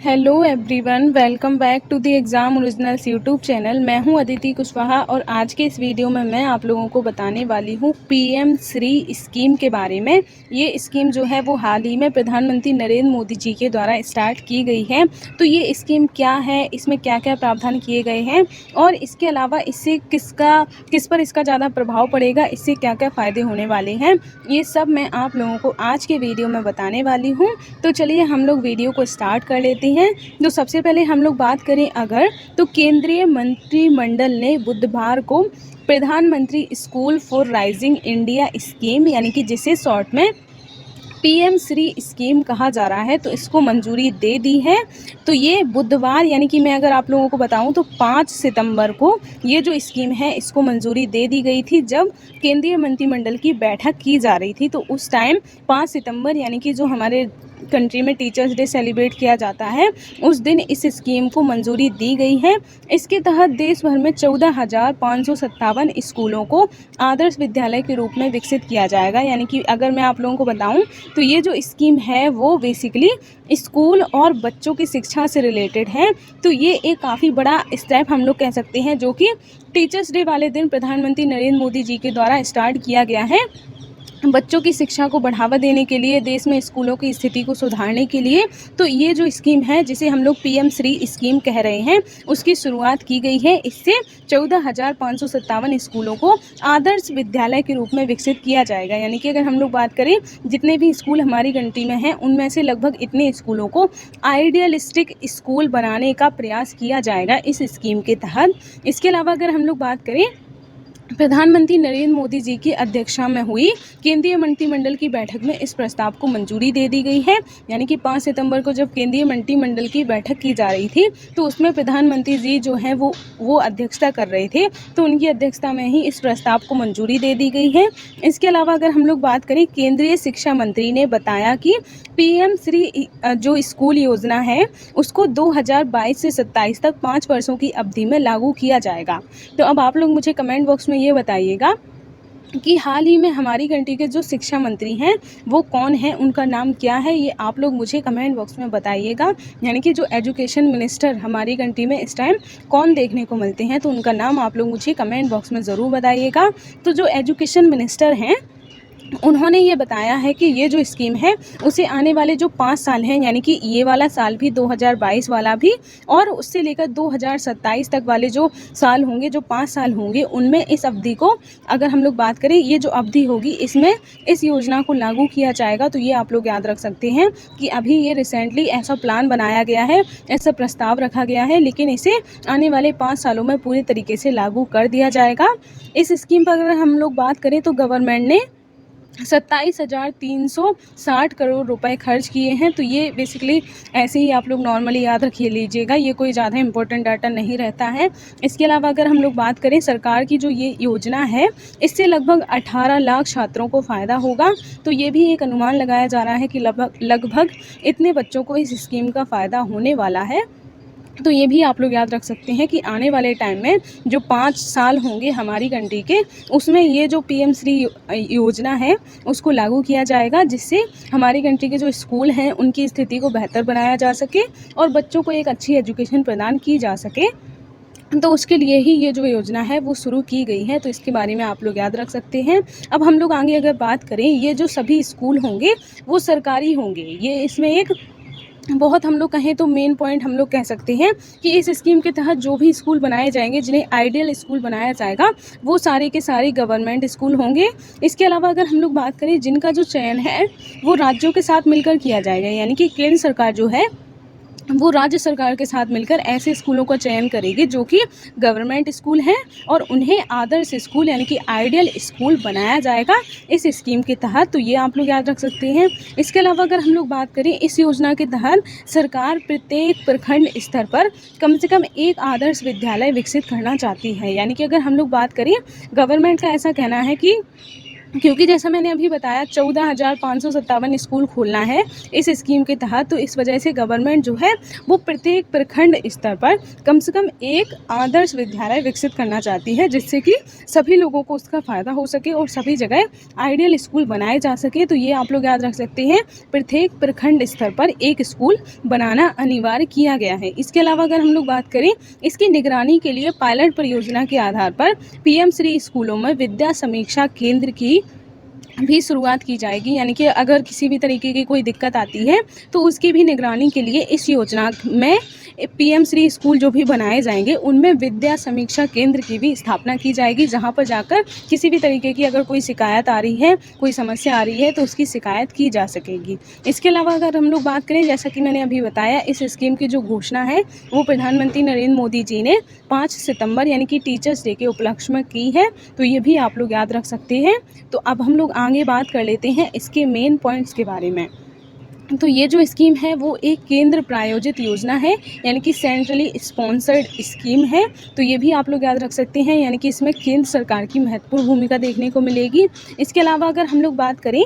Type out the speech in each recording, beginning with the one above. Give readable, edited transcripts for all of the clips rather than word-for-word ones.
Hello everyone, welcome back to the exam originals YouTube channel. मैं हूं अदिति कुशवाहा और आज के इस वीडियो में मैं आप लोगों को बताने वाली हूं पीएम श्री स्कीम के बारे में। ये स्कीम जो है वो हाल ही में प्रधानमंत्री नरेंद्र मोदी जी के द्वारा स्टार्ट की गई है। तो ये स्कीम क्या है, इसमें क्या क्या प्रावधान किए गए हैं और इसके अलावा इससे किस पर इसका ज़्यादा प्रभाव पड़ेगा, इससे क्या क्या फ़ायदे होने वाले हैं, ये सब मैं आप लोगों को आज के वीडियो में बताने वाली हूँ। तो चलिए हम लोग वीडियो को स्टार्ट कर लेते हैं। तो सबसे पहले हम लोग बात करें अगर, तो केंद्रीय मंत्रिमंडल ने बुधवार को प्रधानमंत्री school for rising India scheme, यानी कि जिसे शॉर्ट में पीएम श्री स्कीम कहा जा रहा है, तो इसको मंजूरी दे दी है। तो ये बुधवार, यानी कि मैं अगर आप लोगों को बताऊं तो 5 सितंबर को ये जो स्कीम है इसको मंजूरी दे दी गई थी। जब केंद्रीय मंत्रिमंडल की बैठक की जा रही थी तो उस टाइम 5 सितंबर, यानी कि जो हमारे कंट्री में टीचर्स डे सेलिब्रेट किया जाता है, उस दिन इस स्कीम को मंजूरी दी गई है। इसके तहत देश भर में 14,557 स्कूलों को आदर्श विद्यालय के रूप में विकसित किया जाएगा। यानी कि अगर मैं आप लोगों को बताऊं तो ये जो स्कीम है वो बेसिकली स्कूल और बच्चों की शिक्षा से रिलेटेड है। तो ये एक काफ़ी बड़ा स्टेप हम लोग कह सकते हैं, जो कि टीचर्स डे वाले दिन प्रधानमंत्री नरेंद्र मोदी जी के द्वारा स्टार्ट किया गया है। बच्चों की शिक्षा को बढ़ावा देने के लिए, देश में स्कूलों की स्थिति को सुधारने के लिए, तो ये जो स्कीम है जिसे हम लोग पीएम श्री स्कीम कह रहे हैं, उसकी शुरुआत की गई है। इससे 14,557 स्कूलों को आदर्श विद्यालय के रूप में विकसित किया जाएगा। यानी कि अगर हम लोग बात करें जितने भी स्कूल हमारी कंट्री में हैं, उनमें से लगभग इतने स्कूलों को आइडियलिस्टिक स्कूल बनाने का प्रयास किया जाएगा इस स्कीम के तहत। इसके अलावा अगर हम लोग बात करें, प्रधानमंत्री नरेंद्र मोदी जी की अध्यक्षता में हुई केंद्रीय मंत्रिमंडल की बैठक में इस प्रस्ताव को मंजूरी दे दी गई है। यानी कि 5 सितंबर को जब केंद्रीय मंत्रिमंडल की बैठक की जा रही थी तो उसमें प्रधानमंत्री जी जो हैं वो अध्यक्षता कर रहे थे, तो उनकी अध्यक्षता में ही इस प्रस्ताव को मंजूरी दे दी गई है। इसके अलावा अगर हम लोग बात करें, केंद्रीय शिक्षा मंत्री ने बताया कि पीएम श्री जो स्कूल योजना है उसको 2022 से 27 तक 5 वर्षों की अवधि में लागू किया जाएगा। तो अब आप लोग मुझे कमेंट बॉक्स में ये बताइएगा कि हाल ही में हमारी कंट्री के जो शिक्षा मंत्री हैं वो कौन है, उनका नाम क्या है, ये आप लोग मुझे कमेंट बॉक्स में बताइएगा। यानी कि जो एजुकेशन मिनिस्टर हमारी कंट्री में इस टाइम कौन देखने को मिलते हैं, तो उनका नाम आप लोग मुझे कमेंट बॉक्स में ज़रूर बताइएगा। तो जो एजुकेशन मिनिस्टर हैं उन्होंने ये बताया है कि ये जो स्कीम है उसे आने वाले जो 5 साल हैं, यानी कि ये वाला साल भी 2022 वाला भी और उससे लेकर 2027 तक वाले जो साल होंगे, जो 5 साल होंगे, उनमें इस अवधि को अगर हम लोग बात करें, ये जो अवधि होगी इसमें इस योजना को लागू किया जाएगा। तो ये आप लोग याद रख सकते हैं कि अभी ये रिसेंटली ऐसा प्लान बनाया गया है, ऐसा प्रस्ताव रखा गया है, लेकिन इसे आने वाले 5 सालों में पूरी तरीके से लागू कर दिया जाएगा। इस स्कीम पर अगर हम लोग बात करें तो गवर्नमेंट ने 27,360 करोड़ रुपए खर्च किए हैं। तो ये बेसिकली ऐसे ही आप लोग नॉर्मली याद रखिए लीजिएगा, ये कोई ज़्यादा इंपॉर्टेंट डाटा नहीं रहता है। इसके अलावा अगर हम लोग बात करें, सरकार की जो ये योजना है इससे लगभग 18 लाख छात्रों को फ़ायदा होगा। तो ये भी एक अनुमान लगाया जा रहा है कि लगभग इतने बच्चों को इस स्कीम का फ़ायदा होने वाला है। तो ये भी आप लोग याद रख सकते हैं कि आने वाले टाइम में जो 5 साल होंगे हमारी कंट्री के, उसमें ये जो पीएम श्री योजना है उसको लागू किया जाएगा, जिससे हमारी कंट्री के जो स्कूल हैं उनकी स्थिति को बेहतर बनाया जा सके और बच्चों को एक अच्छी एजुकेशन प्रदान की जा सके। तो उसके लिए ही ये जो योजना है वो शुरू की गई है। तो इसके बारे में आप लोग याद रख सकते हैं। अब हम लोग आगे अगर बात करें, ये जो सभी स्कूल होंगे वो सरकारी होंगे। ये इसमें एक बहुत, हम लोग कहें तो मेन पॉइंट हम लोग कह सकते हैं कि इस स्कीम के तहत जो भी स्कूल बनाए जाएंगे, जिन्हें आइडियल स्कूल बनाया जाएगा, वो सारे के सारे गवर्नमेंट स्कूल होंगे। इसके अलावा अगर हम लोग बात करें, जिनका जो चयन है वो राज्यों के साथ मिलकर किया जाएगा। यानी कि केंद्र सरकार जो है वो राज्य सरकार के साथ मिलकर ऐसे स्कूलों का चयन करेगी जो कि गवर्नमेंट स्कूल हैं और उन्हें आदर्श स्कूल यानी कि आइडियल स्कूल बनाया जाएगा इस स्कीम के तहत। तो ये आप लोग याद रख सकते हैं। इसके अलावा अगर हम लोग बात करें, इस योजना के तहत सरकार प्रत्येक प्रखंड स्तर पर कम से कम एक आदर्श विद्यालय विकसित करना चाहती है। यानी कि अगर हम लोग बात करें, गवर्नमेंट का ऐसा कहना है कि क्योंकि जैसा मैंने अभी बताया 14,557 स्कूल खोलना है इस स्कीम के तहत, तो इस वजह से गवर्नमेंट जो है वो प्रत्येक प्रखंड स्तर पर कम से कम एक आदर्श विद्यालय विकसित करना चाहती है, जिससे कि सभी लोगों को उसका फ़ायदा हो सके और सभी जगह आइडियल स्कूल बनाए जा सके। तो ये आप लोग याद रख सकते हैं, प्रत्येक प्रखंड स्तर पर एक स्कूल बनाना अनिवार्य किया गया है। इसके अलावा अगर हम लोग बात करें, इसकी निगरानी के लिए पायलट परियोजना के आधार पर पीएम श्री स्कूलों में विद्या समीक्षा केंद्र की भी शुरुआत की जाएगी। यानी कि अगर किसी भी तरीके की कोई दिक्कत आती है तो उसकी भी निगरानी के लिए इस योजना में पीएम श्री स्कूल जो भी बनाए जाएंगे उनमें विद्या समीक्षा केंद्र की भी स्थापना की जाएगी, जहां पर जाकर किसी भी तरीके की अगर कोई शिकायत आ रही है, कोई समस्या आ रही है तो उसकी शिकायत की जा सकेगी। इसके अलावा अगर हम लोग बात करें, जैसा कि मैंने अभी बताया, इस स्कीम की जो घोषणा है वो प्रधानमंत्री नरेंद्र मोदी जी ने 5 सितंबर यानी कि टीचर्स डे के उपलक्ष्य में की है। तो ये भी आप लोग याद रख सकते हैं। तो अब हम लोग आगे बात कर लेते हैं इसके मेन पॉइंट्स के बारे में। तो ये जो स्कीम है वो एक केंद्र प्रायोजित योजना है, यानी कि सेंट्रली स्पॉन्सर्ड स्कीम है। तो ये भी आप लोग याद रख सकते हैं, यानी कि इसमें केंद्र सरकार की महत्वपूर्ण भूमिका देखने को मिलेगी। इसके अलावा अगर हम लोग बात करें,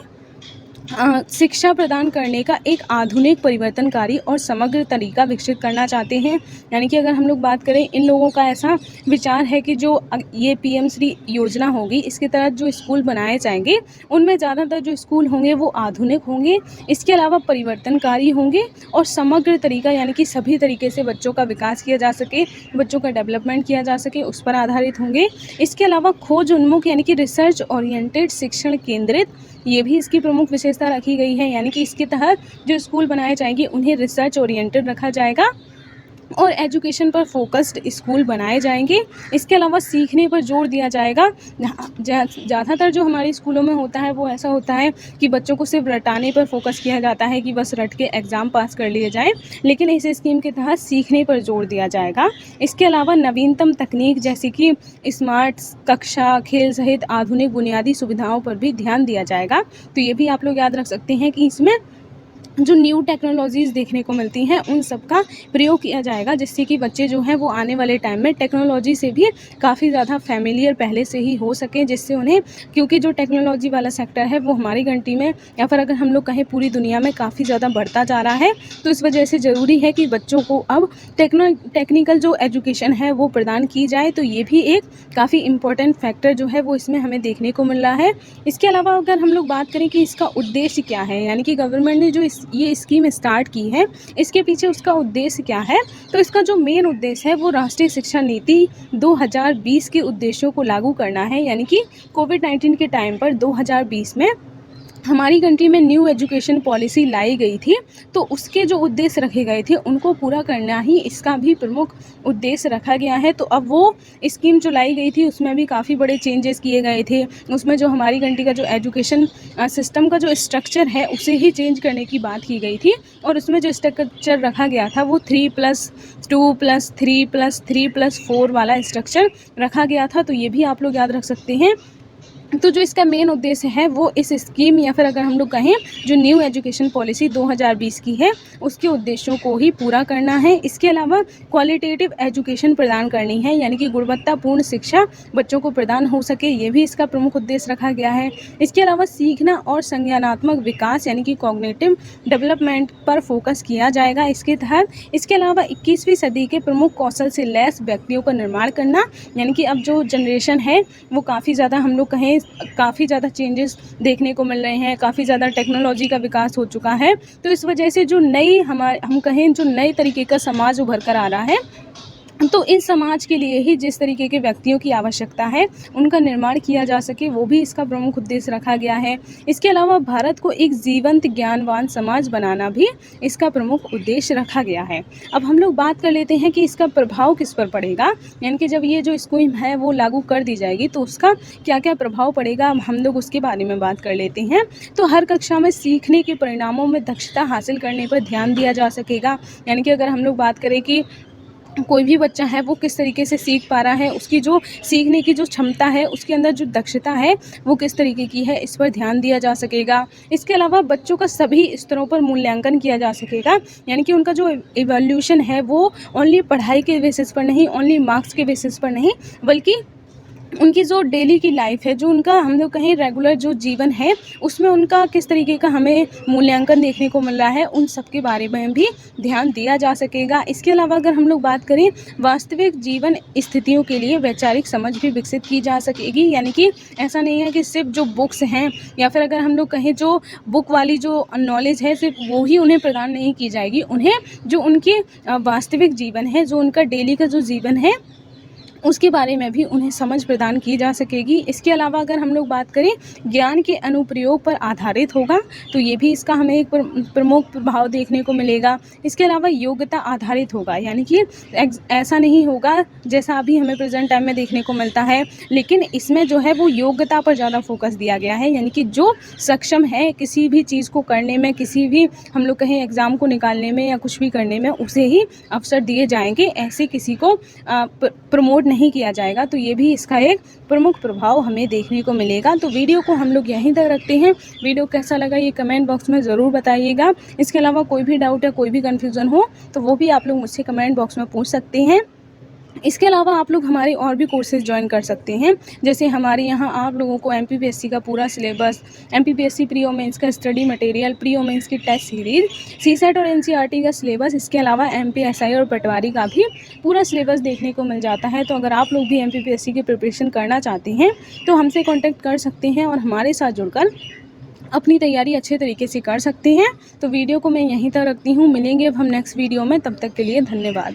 शिक्षा प्रदान करने का एक आधुनिक, परिवर्तनकारी और समग्र तरीका विकसित करना चाहते हैं। यानी कि अगर हम लोग बात करें, इन लोगों का ऐसा विचार है कि जो ये पीएम श्री योजना होगी, इसके तहत जो स्कूल बनाए जाएंगे उनमें ज़्यादातर जो स्कूल होंगे वो आधुनिक होंगे, इसके अलावा परिवर्तनकारी होंगे और समग्र तरीका, यानी कि सभी तरीके से बच्चों का विकास किया जा सके, बच्चों का डेवलपमेंट किया जा सके, उस पर आधारित होंगे। इसके अलावा खोज उन्मुख, यानी कि रिसर्च ओरिएंटेड शिक्षण केंद्रित, ये भी इसकी प्रमुख विशेषता रखी गई है। यानी कि इसके तहत जो स्कूल बनाए जाएंगे उन्हें रिसर्च ओरिएंटेड रखा जाएगा और एजुकेशन पर फोकस्ड स्कूल बनाए जाएंगे। इसके अलावा सीखने पर जोर दिया जाएगा। ज़्यादातर जो हमारे स्कूलों में होता है वो ऐसा होता है कि बच्चों को सिर्फ रटाने पर फोकस किया जाता है कि बस रट के एग्ज़ाम पास कर लिए जाएं, लेकिन इस स्कीम के तहत सीखने पर जोर दिया जाएगा। इसके अलावा नवीनतम तकनीक जैसे कि स्मार्ट कक्षा, खेल सहित आधुनिक बुनियादी सुविधाओं पर भी ध्यान दिया जाएगा। तो ये भी आप लोग याद रख सकते हैं कि इसमें जो न्यू टेक्नोलॉजीज़ देखने को मिलती हैं उन सब का प्रयोग किया जाएगा, जिससे कि बच्चे जो हैं वो आने वाले टाइम में टेक्नोलॉजी से भी काफ़ी ज़्यादा फैमिलियर पहले से ही हो सकें, जिससे उन्हें, क्योंकि जो टेक्नोलॉजी वाला सेक्टर है वो हमारी कंट्री में, या फिर अगर हम लोग कहें पूरी दुनिया में, काफ़ी ज़्यादा बढ़ता जा रहा है। तो इस वजह से ज़रूरी है कि बच्चों को अब टेक्निकल जो एजुकेशन है वो प्रदान की जाए। तो ये भी एक काफ़ी इम्पोर्टेंट फैक्टर जो है वो इसमें हमें देखने को मिल रहा है। इसके अलावा अगर हम लोग बात करें कि इसका उद्देश्य क्या है, यानी कि गवर्नमेंट ने जो ये स्कीम स्टार्ट की है, इसके पीछे उसका उद्देश्य क्या है, तो इसका जो मेन उद्देश्य है वो राष्ट्रीय शिक्षा नीति 2020 के उद्देश्यों को लागू करना है। यानी कि कोविड-19 के टाइम पर 2020 में हमारी कंट्री में न्यू एजुकेशन पॉलिसी लाई गई थी, तो उसके जो उद्देश्य रखे गए थे उनको पूरा करना ही इसका भी प्रमुख उद्देश्य रखा गया है। तो अब वो स्कीम जो लाई गई थी उसमें भी काफ़ी बड़े चेंजेस किए गए थे। उसमें जो हमारी कंट्री का जो एजुकेशन सिस्टम का जो स्ट्रक्चर है उसे ही चेंज करने की बात की गई थी, और उसमें जो स्ट्रक्चर रखा गया था वो 3+2+3+3+4 वाला स्ट्रक्चर रखा गया था। तो ये भी आप लोग याद रख सकते हैं। तो जो इसका मेन उद्देश्य है वो इस स्कीम, या फिर अगर हम लोग कहें जो न्यू एजुकेशन पॉलिसी 2020 की है उसके उद्देश्यों को ही पूरा करना है। इसके अलावा क्वालिटेटिव एजुकेशन प्रदान करनी है, यानी कि गुणवत्तापूर्ण शिक्षा बच्चों को प्रदान हो सके, ये भी इसका प्रमुख उद्देश्य रखा गया है। इसके अलावा सीखना और संज्ञानात्मक विकास, यानी कि कॉग्निटिव डेवलपमेंट पर फोकस किया जाएगा इसके तहत। इसके अलावा 21वीं सदी के प्रमुख कौशल से लैस व्यक्तियों का निर्माण करना, यानी कि अब जो जनरेशन है वो काफ़ी ज़्यादा, हम लोग कहें काफ़ी ज़्यादा चेंजेस देखने को मिल रहे हैं, काफ़ी ज़्यादा टेक्नोलॉजी का विकास हो चुका है। तो इस वजह से जो नई हम कहें जो नए तरीके का समाज उभर कर आ रहा है, तो इस समाज के लिए ही जिस तरीके के व्यक्तियों की आवश्यकता है उनका निर्माण किया जा सके, वो भी इसका प्रमुख उद्देश्य रखा गया है। इसके अलावा भारत को एक जीवंत ज्ञानवान समाज बनाना भी इसका प्रमुख उद्देश्य रखा गया है। अब हम लोग बात कर लेते हैं कि इसका प्रभाव किस पर पड़ेगा, यानी कि जब ये जो स्कीम है वो लागू कर दी जाएगी तो उसका क्या क्या प्रभाव पड़ेगा, हम लोग उसके बारे में बात कर लेते हैं। तो हर कक्षा में सीखने के परिणामों में दक्षता हासिल करने पर ध्यान दिया जा सकेगा। यानी कि अगर हम लोग बात करें कि कोई भी बच्चा है वो किस तरीके से सीख पा रहा है, उसकी जो सीखने की जो क्षमता है, उसके अंदर जो दक्षता है वो किस तरीके की है, इस पर ध्यान दिया जा सकेगा। इसके अलावा बच्चों का सभी स्तरों पर मूल्यांकन किया जा सकेगा, यानी कि उनका जो इवैल्यूएशन है वो ओनली पढ़ाई के बेसिस पर नहीं, ओनली मार्क्स के बेसिस पर नहीं, बल्कि उनकी जो डेली की लाइफ है, जो उनका हम लोग कहें रेगुलर जो जीवन है, उसमें उनका किस तरीके का हमें मूल्यांकन देखने को मिल रहा है, उन सब के बारे में भी ध्यान दिया जा सकेगा। इसके अलावा अगर हम लोग बात करें, वास्तविक जीवन स्थितियों के लिए वैचारिक समझ भी विकसित की जा सकेगी। यानी कि ऐसा नहीं है कि सिर्फ जो बुक्स हैं या फिर अगर हम लोग कहें जो बुक वाली जो नॉलेज है सिर्फ वो ही उन्हें प्रदान नहीं की जाएगी, उन्हें जो उनके वास्तविक जीवन है, जो उनका डेली का जो जीवन है, उसके बारे में भी उन्हें समझ प्रदान की जा सकेगी। इसके अलावा अगर हम लोग बात करें, ज्ञान के अनुप्रयोग पर आधारित होगा, तो ये भी इसका हमें एक प्रमुख प्रभाव देखने को मिलेगा। इसके अलावा योग्यता आधारित होगा, यानी कि ऐसा नहीं होगा जैसा अभी हमें प्रेजेंट टाइम में देखने को मिलता है, लेकिन इसमें जो है वो योग्यता पर ज़्यादा फोकस दिया गया है। यानी कि जो सक्षम है किसी भी चीज़ को करने में, किसी भी हम लोग कहें एग्ज़ाम को निकालने में या कुछ भी करने में, उसे ही अवसर दिए जाएंगे, ऐसे किसी को प्रमोट नहीं किया जाएगा। तो ये भी इसका एक प्रमुख प्रभाव हमें देखने को मिलेगा। तो वीडियो को हम लोग यहीं तक रखते हैं। वीडियो कैसा लगा ये कमेंट बॉक्स में ज़रूर बताइएगा। इसके अलावा कोई भी डाउट या कोई भी कन्फ्यूज़न हो तो वो भी आप लोग मुझसे कमेंट बॉक्स में पूछ सकते हैं। इसके अलावा आप लोग हमारे और भी कोर्सेज़ ज्वाइन कर सकते हैं। जैसे हमारे यहाँ आप लोगों को एमपीपीएससी का पूरा सिलेबस, एमपीपीएससी प्री और मेंस का स्टडी मटेरियल, प्री और मेंस की टेस्ट सीरीज़, सीसेट और एनसीईआरटी का सिलेबस, इसके अलावा एमपीएसआई और पटवारी का भी पूरा सिलेबस देखने को मिल जाता है। तो अगर आप लोग भी एमपीपीएससी की प्रिपरेशन करना चाहते हैं तो हमसे कॉन्टैक्ट कर सकते हैं और हमारे साथ जुड़कर अपनी तैयारी अच्छे तरीके से कर सकते हैं। तो वीडियो को मैं यहीं तक रखती हूँ। मिलेंगे अब हम नेक्स्ट वीडियो में, तब तक के लिए धन्यवाद।